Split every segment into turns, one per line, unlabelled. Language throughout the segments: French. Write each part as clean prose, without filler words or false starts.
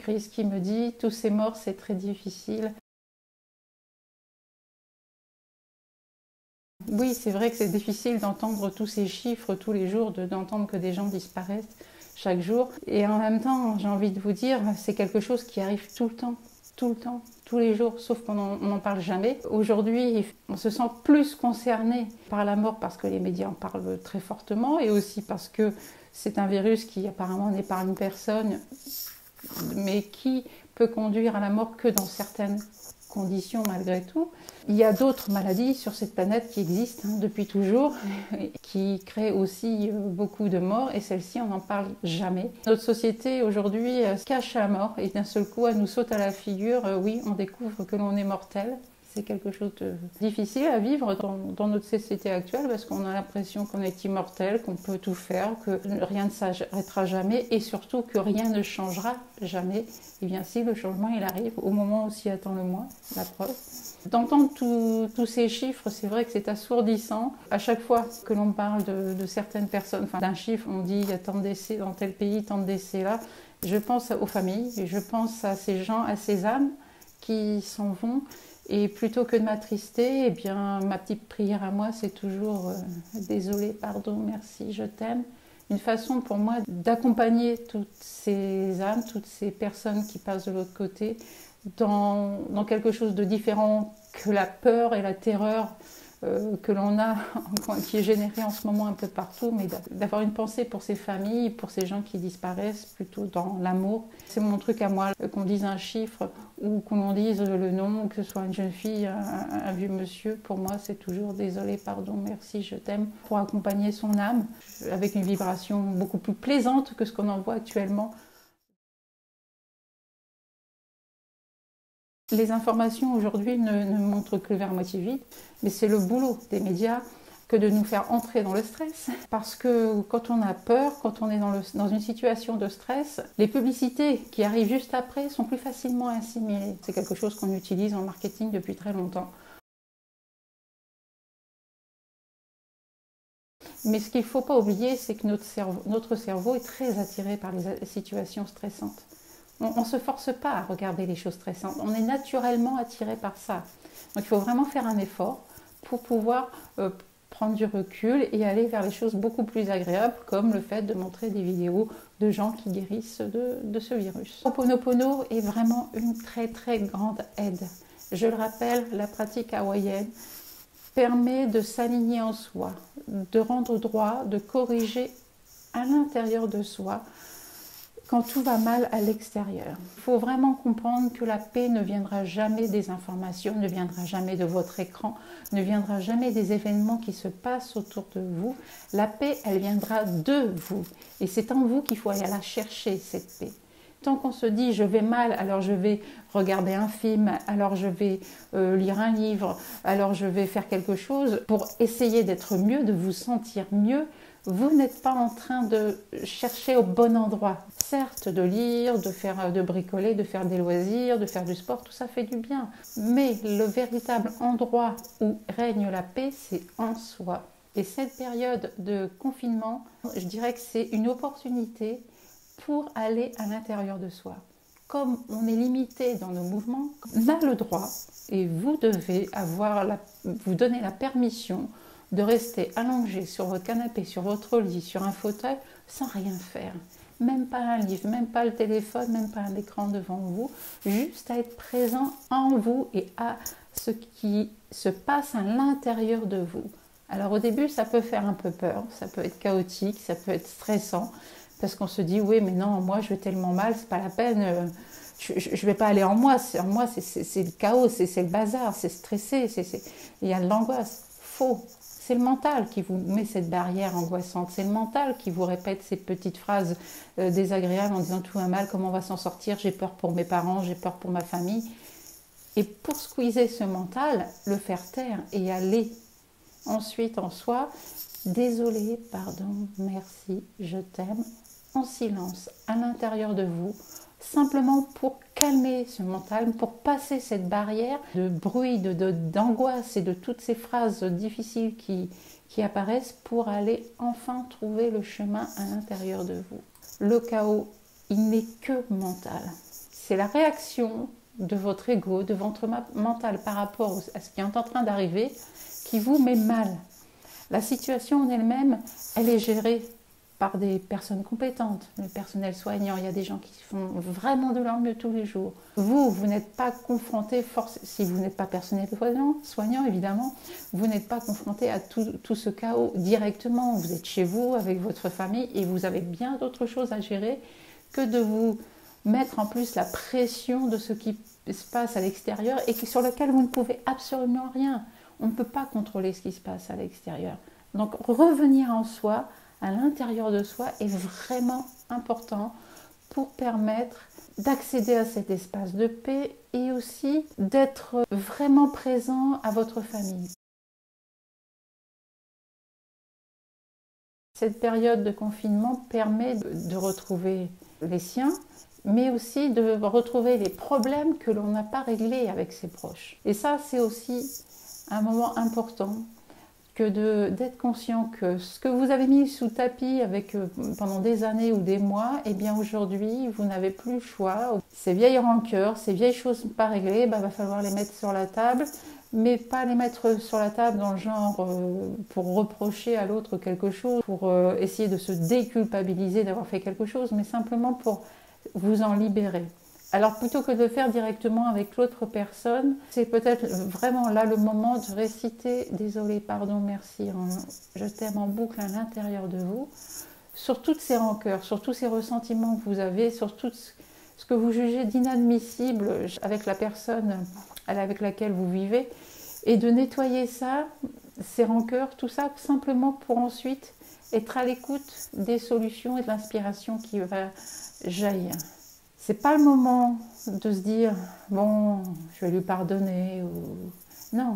auditrice qui me dit « tous ces morts, c'est très difficile ». Oui, c'est vrai que c'est difficile d'entendre tous ces chiffres tous les jours, d'entendre que des gens disparaissent chaque jour. Et en même temps, j'ai envie de vous dire, c'est quelque chose qui arrive tout le temps, tous les jours, sauf qu'on n'en parle jamais. Aujourd'hui, on se sent plus concerné par la mort parce que les médias en parlent très fortement et aussi parce que c'est un virus qui apparemment n'épargne personne, mais qui peut conduire à la mort que dans certaines conditions malgré tout. Il y a d'autres maladies sur cette planète qui existent depuis toujours, qui créent aussi beaucoup de morts, et celle-ci, on n'en parle jamais. Notre société aujourd'hui cache la mort, et d'un seul coup, elle nous saute à la figure. Oui, on découvre que l'on est mortel. C'est quelque chose de difficile à vivre dans notre société actuelle, parce qu'on a l'impression qu'on est immortel, qu'on peut tout faire, que rien ne s'arrêtera jamais, et surtout que rien ne changera jamais. Et bien si, le changement il arrive au moment où on s'y attend le moins, la preuve. D'entendre tous ces chiffres, c'est vrai que c'est assourdissant. À chaque fois que l'on parle de certaines personnes, enfin d'un chiffre, on dit il y a tant de décès dans tel pays, tant de décès là. Je pense aux familles, et je pense à ces gens, à ces âmes qui s'en vont. Et plutôt que de m'attrister, eh bien, ma petite prière à moi, c'est toujours désolé, pardon, merci, je t'aime. Une façon pour moi d'accompagner toutes ces âmes, toutes ces personnes qui passent de l'autre côté, dans quelque chose de différent que la peur et la terreur que l'on a, qui est générée en ce moment un peu partout, mais d'avoir une pensée pour ces familles, pour ces gens qui disparaissent, plutôt dans l'amour. C'est mon truc à moi, qu'on dise un chiffre ou qu'on dise le nom, que ce soit une jeune fille, un vieux monsieur, pour moi c'est toujours désolé, pardon, merci, je t'aime, pour accompagner son âme avec une vibration beaucoup plus plaisante que ce qu'on en voit actuellement. Les informations aujourd'hui ne montrent que le verre moitié vide, mais c'est le boulot des médias que de nous faire entrer dans le stress. Parce que quand on a peur, quand on est dans une situation de stress, les publicités qui arrivent juste après sont plus facilement assimilées. C'est quelque chose qu'on utilise en marketing depuis très longtemps. Mais ce qu'il ne faut pas oublier, c'est que notre cerveau est très attiré par les situations stressantes. On ne se force pas à regarder les choses stressantes, on est naturellement attiré par ça. Donc il faut vraiment faire un effort pour pouvoir prendre du recul et aller vers les choses beaucoup plus agréables, comme le fait de montrer des vidéos de gens qui guérissent de ce virus. Ho'oponopono est vraiment une très très grande aide. Je le rappelle, la pratique hawaïenne permet de s'aligner en soi, de rendre droit, de corriger à l'intérieur de soi quand tout va mal à l'extérieur. Il faut vraiment comprendre que la paix ne viendra jamais des informations, ne viendra jamais de votre écran, ne viendra jamais des événements qui se passent autour de vous. La paix, elle viendra de vous. Et c'est en vous qu'il faut aller la chercher, cette paix. Tant qu'on se dit « je vais mal, alors je vais regarder un film, alors je vais lire un livre, alors je vais faire quelque chose » pour essayer d'être mieux, de vous sentir mieux, vous n'êtes pas en train de chercher au bon endroit. Certes, de lire, de bricoler, de faire des loisirs, de faire du sport, tout ça fait du bien. Mais le véritable endroit où règne la paix, c'est en soi. Et cette période de confinement, je dirais que c'est une opportunité pour aller à l'intérieur de soi. Comme on est limité dans nos mouvements, on a le droit, et vous devez vous donner la permission de rester allongé sur votre canapé, sur votre lit, sur un fauteuil, sans rien faire. Même pas un livre, même pas le téléphone, même pas un écran devant vous, juste à être présent en vous et à ce qui se passe à l'intérieur de vous. Alors au début, ça peut faire un peu peur, ça peut être chaotique, ça peut être stressant, parce qu'on se dit, oui, mais non, moi, je vais tellement mal, c'est pas la peine, je ne vais pas aller en moi, c'est le chaos, c'est le bazar, c'est stressé, il y a de l'angoisse. Faux. C'est le mental qui vous met cette barrière angoissante, c'est le mental qui vous répète ces petites phrases désagréables en disant tout va mal, comment on va s'en sortir, j'ai peur pour mes parents, j'ai peur pour ma famille. Et pour squeezer ce mental, le faire taire et aller ensuite en soi, désolé, pardon, merci, je t'aime, en silence, à l'intérieur de vous, simplement pour calmer ce mental, pour passer cette barrière de bruit, d'angoisse et de toutes ces phrases difficiles qui apparaissent pour aller enfin trouver le chemin à l'intérieur de vous. Le chaos, il n'est que mental. c'est la réaction de votre ego, de votre mental par rapport à ce qui est en train d'arriver qui vous met mal. La situation en elle-même, elle est gérée par des personnes compétentes, le personnel soignant. Il y a des gens qui font vraiment de leur mieux tous les jours. Vous n'êtes pas confronté, si vous n'êtes pas personnel soignant évidemment, vous n'êtes pas confronté à tout ce chaos directement. Vous êtes chez vous avec votre famille et vous avez bien d'autres choses à gérer que de vous mettre en plus la pression de ce qui se passe à l'extérieur et sur lequel vous ne pouvez absolument rien. On ne peut pas contrôler ce qui se passe à l'extérieur. Donc revenir en soi, à l'intérieur de soi, est vraiment important pour permettre d'accéder à cet espace de paix et aussi d'être vraiment présent à votre famille. Cette période de confinement permet de retrouver les siens, mais aussi de retrouver les problèmes que l'on n'a pas réglés avec ses proches. Et ça, c'est aussi un moment important que d'être conscient que ce que vous avez mis sous tapis pendant des années ou des mois, eh bien aujourd'hui, vous n'avez plus le choix. Ces vieilles rancœurs, ces vieilles choses pas réglées, va falloir les mettre sur la table, mais pas les mettre sur la table dans le genre pour reprocher à l'autre quelque chose, pour essayer de se déculpabiliser d'avoir fait quelque chose, mais simplement pour vous en libérer. Alors plutôt que de le faire directement avec l'autre personne, c'est peut-être vraiment là le moment de réciter « Désolé, pardon, merci, je t'aime » en boucle à l'intérieur de vous, sur toutes ces rancœurs, sur tous ces ressentiments que vous avez, sur tout ce que vous jugez d'inadmissible avec la personne avec laquelle vous vivez, et de nettoyer ça, ces rancœurs, tout ça, simplement pour ensuite être à l'écoute des solutions et de l'inspiration qui va jaillir. C'est pas le moment de se dire « bon, je vais lui pardonner » ou... Non.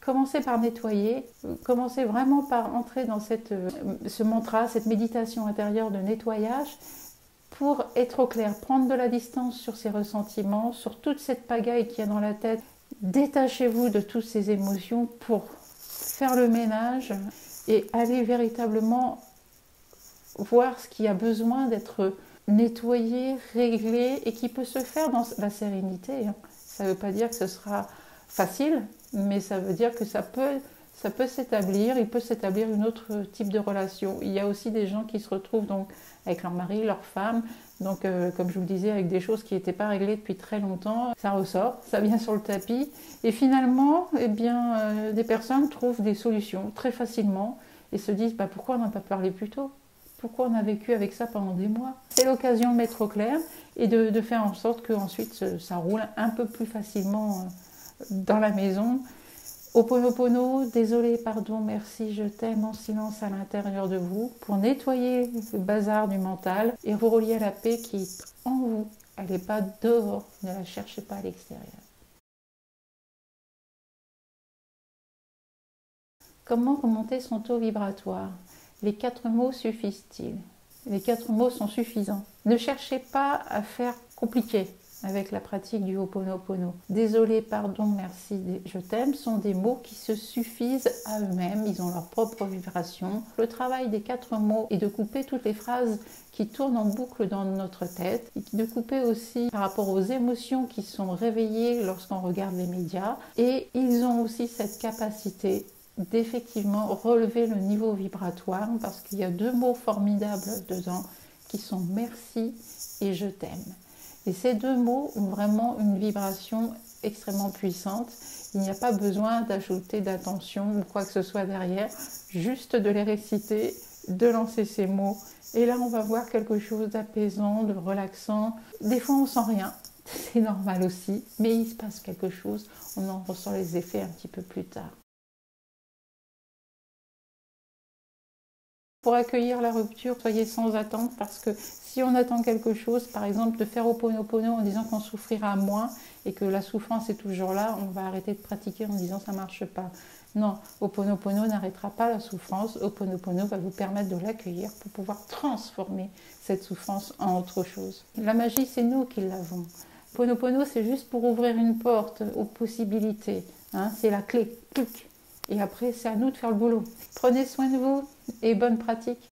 Commencez par nettoyer, commencez vraiment par entrer dans ce mantra, cette méditation intérieure de nettoyage pour être au clair, prendre de la distance sur ces ressentiments, sur toute cette pagaille qu'il y a dans la tête. Détachez-vous de toutes ces émotions pour faire le ménage et aller véritablement voir ce qui a besoin d'être nettoyé, réglé et qui peut se faire dans la sérénité. Ça ne veut pas dire que ce sera facile, mais ça veut dire que ça peut s'établir, il peut s'établir un autre type de relation. Il y a aussi des gens qui se retrouvent donc avec leur mari, leur femme, donc comme je vous le disais, avec des choses qui n'étaient pas réglées depuis très longtemps, ça ressort, ça vient sur le tapis, et finalement, eh bien, des personnes trouvent des solutions très facilement et se disent pourquoi on n'a pas parlé plus tôt ? Pourquoi on a vécu avec ça pendant des mois? C'est l'occasion de mettre au clair et de faire en sorte qu'ensuite ça roule un peu plus facilement dans la maison. Ho'oponopono, désolé, pardon, merci, je t'aime en silence à l'intérieur de vous pour nettoyer le bazar du mental et vous relier à la paix qui est en vous. Elle n'est pas dehors, ne la cherchez pas à l'extérieur. Comment remonter son taux vibratoire? Les 4 mots suffisent-ils? Les 4 mots sont suffisants. Ne cherchez pas à faire compliqué avec la pratique du Ho'oponopono. Désolé, pardon, merci, je t'aime sont des mots qui se suffisent à eux-mêmes, ils ont leur propre vibration. Le travail des 4 mots est de couper toutes les phrases qui tournent en boucle dans notre tête, et de couper aussi par rapport aux émotions qui sont réveillées lorsqu'on regarde les médias. Et ils ont aussi cette capacité d'effectivement relever le niveau vibratoire parce qu'il y a 2 mots formidables dedans qui sont merci et je t'aime. Et ces 2 mots ont vraiment une vibration extrêmement puissante. Il n'y a pas besoin d'ajouter d'attention ou quoi que ce soit derrière, juste de les réciter, de lancer ces mots. Et là, on va voir quelque chose d'apaisant, de relaxant. Des fois, on sent rien, c'est normal aussi, mais il se passe quelque chose. On en ressent les effets un petit peu plus tard. Pour accueillir la rupture, soyez sans attente parce que si on attend quelque chose, par exemple de faire Ho'oponopono en disant qu'on souffrira moins et que la souffrance est toujours là, on va arrêter de pratiquer en disant ça ne marche pas. Non, Ho'oponopono n'arrêtera pas la souffrance. Ho'oponopono va vous permettre de l'accueillir pour pouvoir transformer cette souffrance en autre chose. La magie, c'est nous qui l'avons. Ho'oponopono, c'est juste pour ouvrir une porte aux possibilités. C'est la clé. Clic. Et après, c'est à nous de faire le boulot. Prenez soin de vous et bonne pratique.